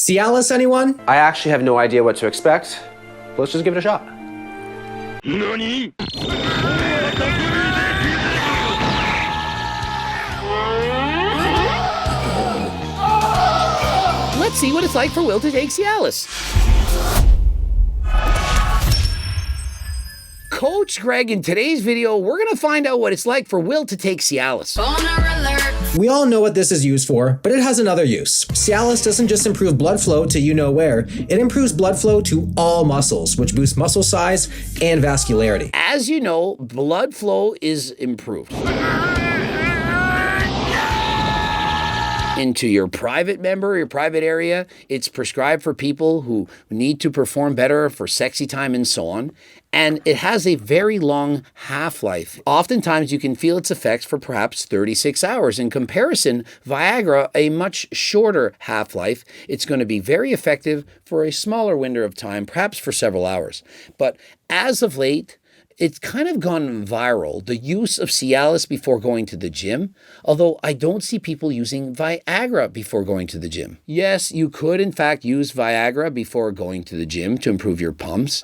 Cialis, anyone? I actually have no idea what to expect. Let's just give it a shot. NANI?! Let's see what it's like for Will to take Cialis. Coach Greg, in today's video, we're going to find out what it's like for Will to take Cialis. We all know what this is used for, but it has another use. Cialis doesn't just improve blood flow to you-know-where, it improves blood flow to all muscles, which boosts muscle size and vascularity. As you know, blood flow is improved into your private member, your private area. It's prescribed for people who need to perform better for sexy time and so on. And it has a very long half-life. Oftentimes you can feel its effects for perhaps 36 hours. In comparison, Viagra, a much shorter half-life, it's going to be very effective for a smaller window of time, perhaps for several hours. But as of late, it's kind of gone viral, the use of Cialis before going to the gym, although I don't see people using Viagra before going to the gym. Yes, you could in fact use Viagra before going to the gym to improve your pumps.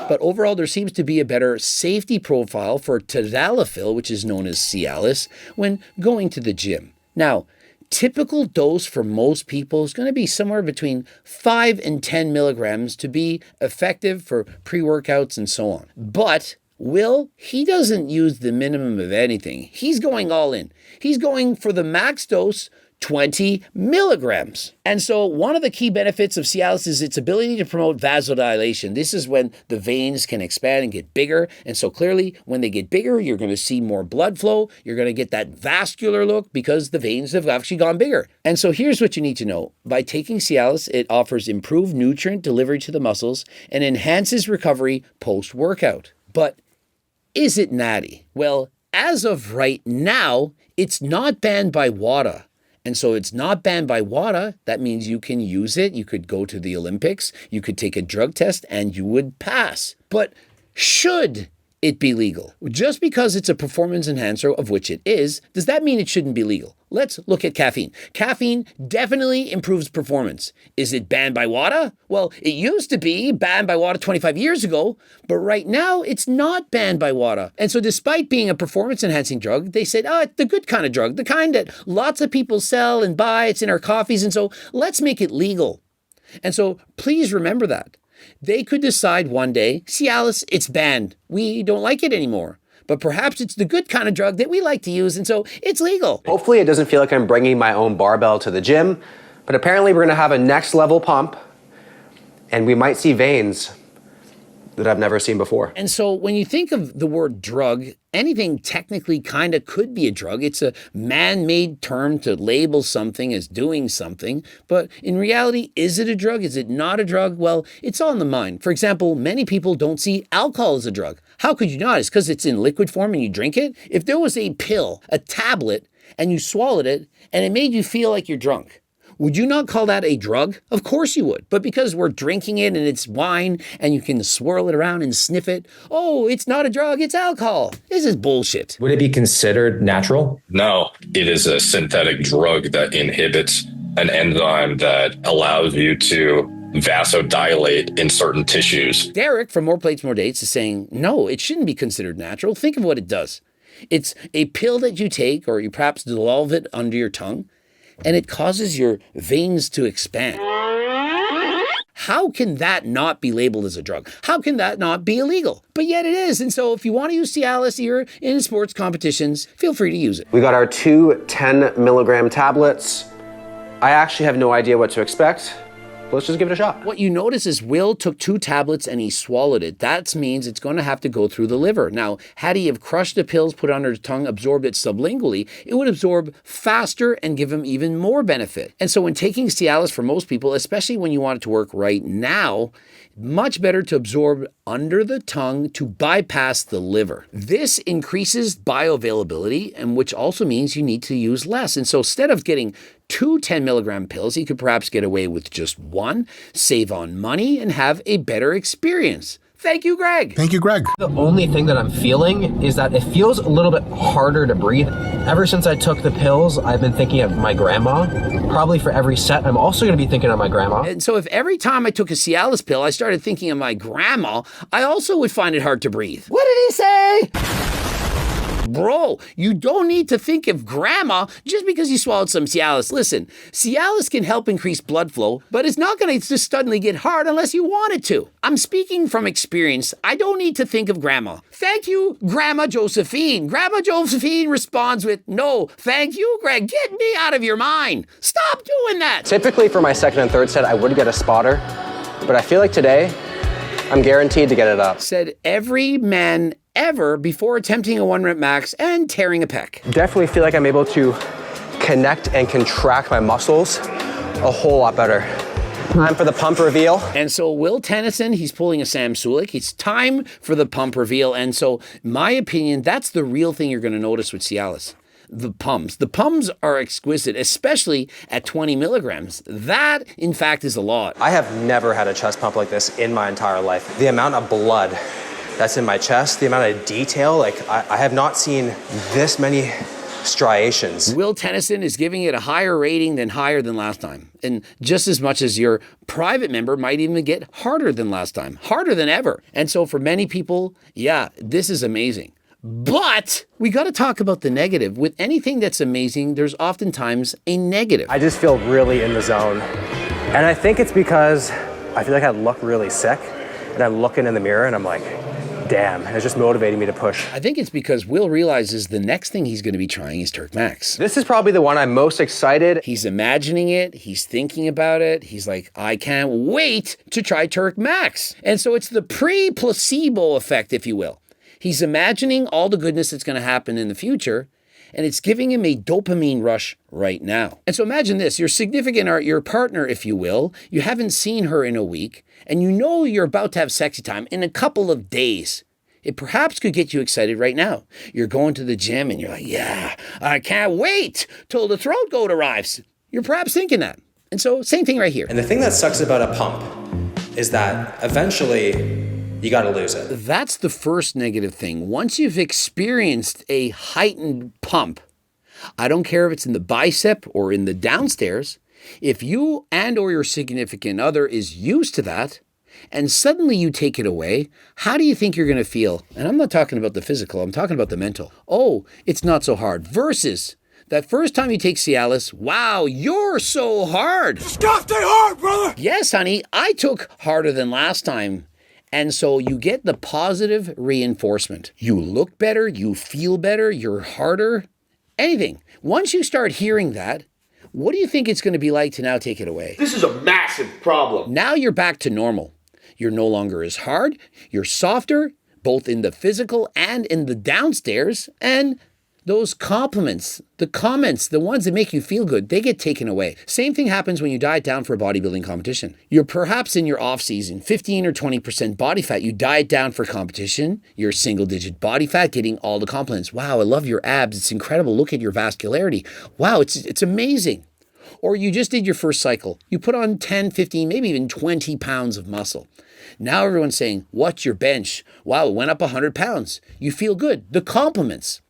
But overall, there seems to be a better safety profile for tadalafil, which is known as Cialis, when going to the gym. Now, typical dose for most people is going to be somewhere between 5 and 10 milligrams to be effective for pre-workouts and so on. But Will, he doesn't use the minimum of anything. He's going all in. He's going for the max dose, 20 milligrams. And so one of the key benefits of Cialis is its ability to promote vasodilation. This is when the veins can expand and get bigger. And so clearly when they get bigger, you're going to see more blood flow. You're going to get that vascular look because the veins have actually gone bigger. And so here's what you need to know. By taking Cialis, it offers improved nutrient delivery to the muscles and enhances recovery post-workout. But is it natty? Well, as of right now, it's not banned by WADA. And so it's not banned by WADA. That means you can use it. You could go to the Olympics. You could take a drug test and you would pass. But should it be legal? Just because it's a performance enhancer, of which it is, does that mean it shouldn't be legal? Let's look at caffeine. Caffeine definitely improves performance. Is it banned by WADA? Well, it used to be banned by WADA 25 years ago, but right now it's not banned by WADA. And so despite being a performance-enhancing drug, they said, it's the good kind of drug, the kind that lots of people sell and buy, it's in our coffees, and so let's make it legal. And so please remember that. They could decide one day, Cialis, it's banned. We don't like it anymore. But perhaps it's the good kind of drug that we like to use, and so it's legal. Hopefully it doesn't feel like I'm bringing my own barbell to the gym, but apparently we're gonna have a next level pump, and we might see veins that I've never seen before. And so when you think of the word drug, anything technically kind of could be a drug. It's a man-made term to label something as doing something. But in reality, is it a drug? Is it not a drug? Well, it's all in the mind. For example, many people don't see alcohol as a drug. How could you not? It's because it's in liquid form and you drink it. If there was a pill, a tablet, and you swallowed it, and it made you feel like you're drunk, would you not call that a drug? Of course you would. But because we're drinking it and it's wine and you can swirl it around and sniff it, it's not a drug, it's alcohol. This is bullshit. Would it be considered natural? No, it is a synthetic drug that inhibits an enzyme that allows you to vasodilate in certain tissues. Derek from More Plates, More Dates is saying, no, it shouldn't be considered natural. Think of what it does. It's a pill that you take, or you perhaps dissolve it under your tongue, and it causes your veins to expand. How can that not be labeled as a drug? How can that not be illegal? But yet it is. And so if you want to use Cialis here in sports competitions, feel free to use it. We got our 2 10 milligram tablets. I actually have no idea what to expect. Let's just give it a shot. What you notice is Will took 2 tablets and he swallowed it. That means it's going to have to go through the liver. Now, had he have crushed the pills, put it under his tongue, absorbed it sublingually, it would absorb faster and give him even more benefit. And so when taking Cialis for most people, especially when you want it to work right now, much better to absorb under the tongue to bypass the liver. This increases bioavailability, and which also means you need to use less. And so instead of getting 2 10 milligram pills, you could perhaps get away with just 1, save on money, and have a better experience. Thank you, Greg. Thank you, Greg. The only thing that I'm feeling is that it feels a little bit harder to breathe. Ever since I took the pills, I've been thinking of my grandma. Probably for every set, I'm also going to be thinking of my grandma. And so if every time I took a Cialis pill, I started thinking of my grandma, I also would find it hard to breathe. What did he say? Bro, you don't need to think of grandma just because you swallowed some Cialis. Listen, Cialis can help increase blood flow, but it's not going to just suddenly get hard unless you want it to. I'm speaking from experience. I don't need to think of grandma. Thank you, Grandma Josephine. Grandma Josephine responds with, no, thank you, Greg. Get me out of your mind. Stop doing that. Typically for my second and third set, I would get a spotter, but I feel like today, I'm guaranteed to get it up. Said every man ever before attempting a 1 rep max and tearing a pec. Definitely feel like I'm able to connect and contract my muscles a whole lot better. Time for the pump reveal. And so Will Tennyson, he's pulling a Sam Sulik. It's time for the pump reveal. And so, my opinion, that's the real thing you're going to notice with Cialis. The pumps. The pumps are exquisite, especially at 20 milligrams. That, in fact, is a lot. I have never had a chest pump like this in my entire life. The amount of blood that's in my chest, the amount of detail, like I have not seen this many striations. Will Tennyson is giving it a higher rating than higher than last time. And just as much as your private member might even get harder than last time, harder than ever. And so for many people, yeah, this is amazing. But we got to talk about the negative. With anything that's amazing, there's oftentimes a negative. I just feel really in the zone. And I think it's because I feel like I look really sick and I'm looking in the mirror and I'm like, damn, and it's just motivating me to push. I think it's because Will realizes the next thing he's going to be trying is Turk Max. This is probably the one I'm most excited. He's imagining it. He's thinking about it. He's like, I can't wait to try Turk Max. And so it's the pre-placebo effect, if you will. He's imagining all the goodness that's going to happen in the future, and it's giving him a dopamine rush right now. And so imagine this, your significant or your partner, if you will, you haven't seen her in a week, and you know you're about to have sexy time in a couple of days. It perhaps could get you excited right now. You're going to the gym and you're like, yeah, I can't wait till the throat goat arrives. You're perhaps thinking that. And so same thing right here. And the thing that sucks about a pump is that eventually you got to lose it. That's the first negative thing. Once you've experienced a heightened pump, I don't care if it's in the bicep or in the downstairs, if you and or your significant other is used to that, and suddenly you take it away, how do you think you're going to feel? And I'm not talking about the physical, I'm talking about the mental. Oh, it's not so hard. Versus that first time you take Cialis, wow, you're so hard. Just gotta stay hard, brother. Yes, honey, I took harder than last time. And so you get the positive reinforcement. You look better, you feel better, you're harder, anything. Once you start hearing that, what do you think it's going to be like to now take it away? This is a massive problem. Now you're back to normal. You're no longer as hard, you're softer, both in the physical and in the downstairs, and those compliments, the comments, the ones that make you feel good, they get taken away. Same thing happens when you diet down for a bodybuilding competition. You're perhaps in your off season, 15 or 20% body fat. You diet down for competition, you're single digit body fat, getting all the compliments. Wow, I love your abs. It's incredible. Look at your vascularity. Wow, it's amazing. Or you just did your first cycle. You put on 10, 15, maybe even 20 pounds of muscle. Now everyone's saying, what's your bench? Wow, it went up 100 pounds. You feel good. The compliments.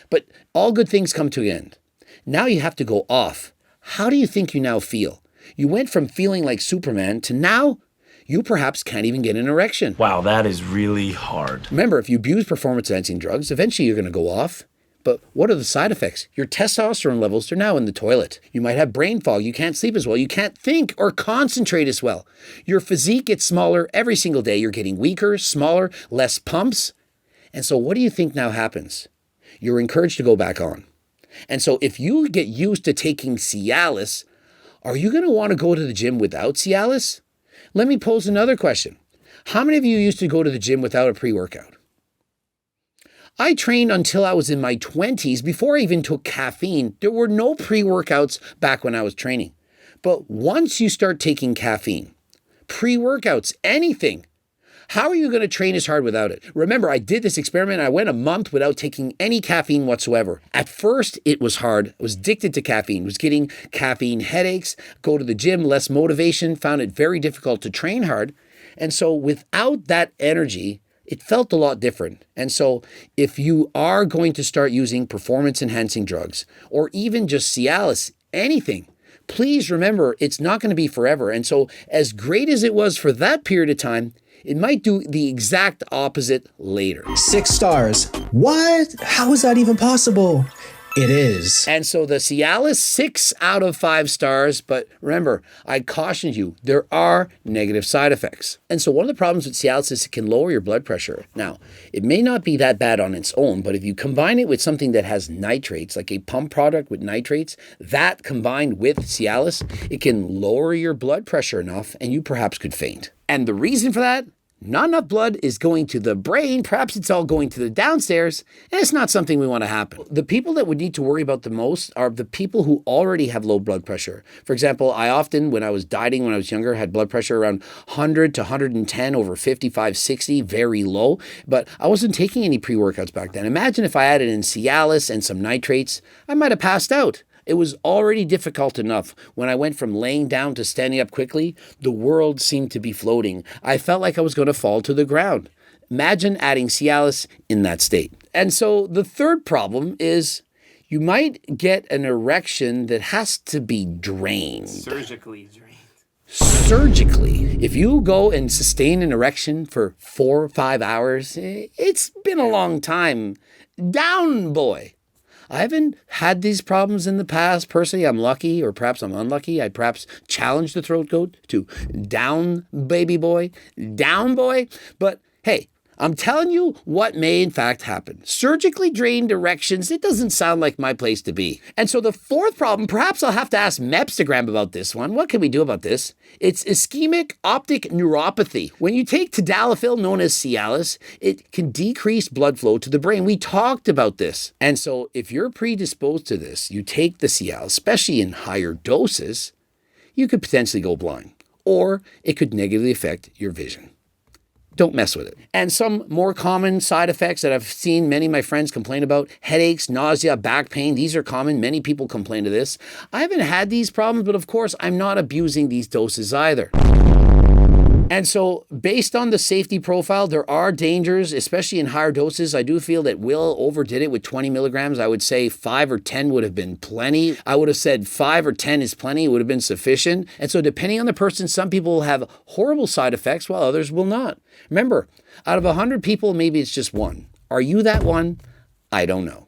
But all good things come to an end. Now you have to go off. How do you think you now feel? You went from feeling like Superman to now you perhaps can't even get an erection. Wow, that is really hard. Remember, if you abuse performance-enhancing drugs, eventually you're going to go off. But what are the side effects? Your testosterone levels are now in the toilet. You might have brain fog. You can't sleep as well. You can't think or concentrate as well. Your physique gets smaller every single day. You're getting weaker, smaller, less pumps. And so what do you think now happens? You're encouraged to go back on. And so if you get used to taking Cialis, are you going to want to go to the gym without Cialis? Let me pose another question. How many of you used to go to the gym without a pre-workout? I trained until I was in my 20s before I even took caffeine. There were no pre-workouts back when I was training. But once you start taking caffeine, pre-workouts, anything, how are you going to train as hard without it? Remember, I did this experiment. I went a month without taking any caffeine whatsoever. At first, it was hard. I was addicted to caffeine, was getting caffeine headaches, go to the gym, less motivation, found it very difficult to train hard. And so without that energy, it felt a lot different. And so if you are going to start using performance enhancing drugs or even just Cialis, anything, please remember it's not going to be forever. And so as great as it was for that period of time, it might do the exact opposite later. 6 stars. What? How is that even possible? It is. And so the Cialis, 6 out of 5 stars. But remember, I cautioned you, there are negative side effects. And so one of the problems with Cialis is it can lower your blood pressure. Now, it may not be that bad on its own, but if you combine it with something that has nitrates, like a pump product with nitrates, that combined with Cialis, it can lower your blood pressure enough and you perhaps could faint. And the reason for that? Not enough blood is going to the brain. Perhaps it's all going to the downstairs, and it's not something we want to happen. The people that would need to worry about the most are the people who already have low blood pressure. For example, I often, when I was dieting when I was younger, had blood pressure around 100 to 110 over 55, 60, very low, but I wasn't taking any pre-workouts back then. Imagine if I added in Cialis and some nitrates, I might have passed out. It was already difficult enough. When I went from laying down to standing up quickly, the world seemed to be floating. I felt like I was going to fall to the ground. Imagine adding Cialis in that state. And so the third problem is you might get an erection that has to be drained. Surgically drained. Surgically. If you go and sustain an erection for 4 or 5 hours, it's been a long time. Down, boy. I haven't had these problems in the past. Personally, I'm lucky, or perhaps I'm unlucky. I perhaps challenged the throat goat to down, baby boy, down, boy. But hey, I'm telling you what may in fact happen. Surgically drained erections, it doesn't sound like my place to be. And so the fourth problem, perhaps I'll have to ask Mepstagram about this one. What can we do about this? It's ischemic optic neuropathy. When you take tadalafil, known as Cialis, it can decrease blood flow to the brain. We talked about this. And so if you're predisposed to this, you take the Cialis, especially in higher doses, you could potentially go blind, or it could negatively affect your vision. Don't mess with it. And some more common side effects that I've seen many of my friends complain about: headaches, nausea, back pain. These are common. Many people complain of this. I haven't had these problems, but of course, I'm not abusing these doses either. And so based on the safety profile, there are dangers, especially in higher doses. I do feel that Will overdid it with 20 milligrams. I would say 5 or 10 would have been plenty. I would have said 5 or 10 is plenty. It would have been sufficient. And so depending on the person, some people will have horrible side effects while others will not. Remember, out of 100 people, maybe it's just one. Are you that one? I don't know.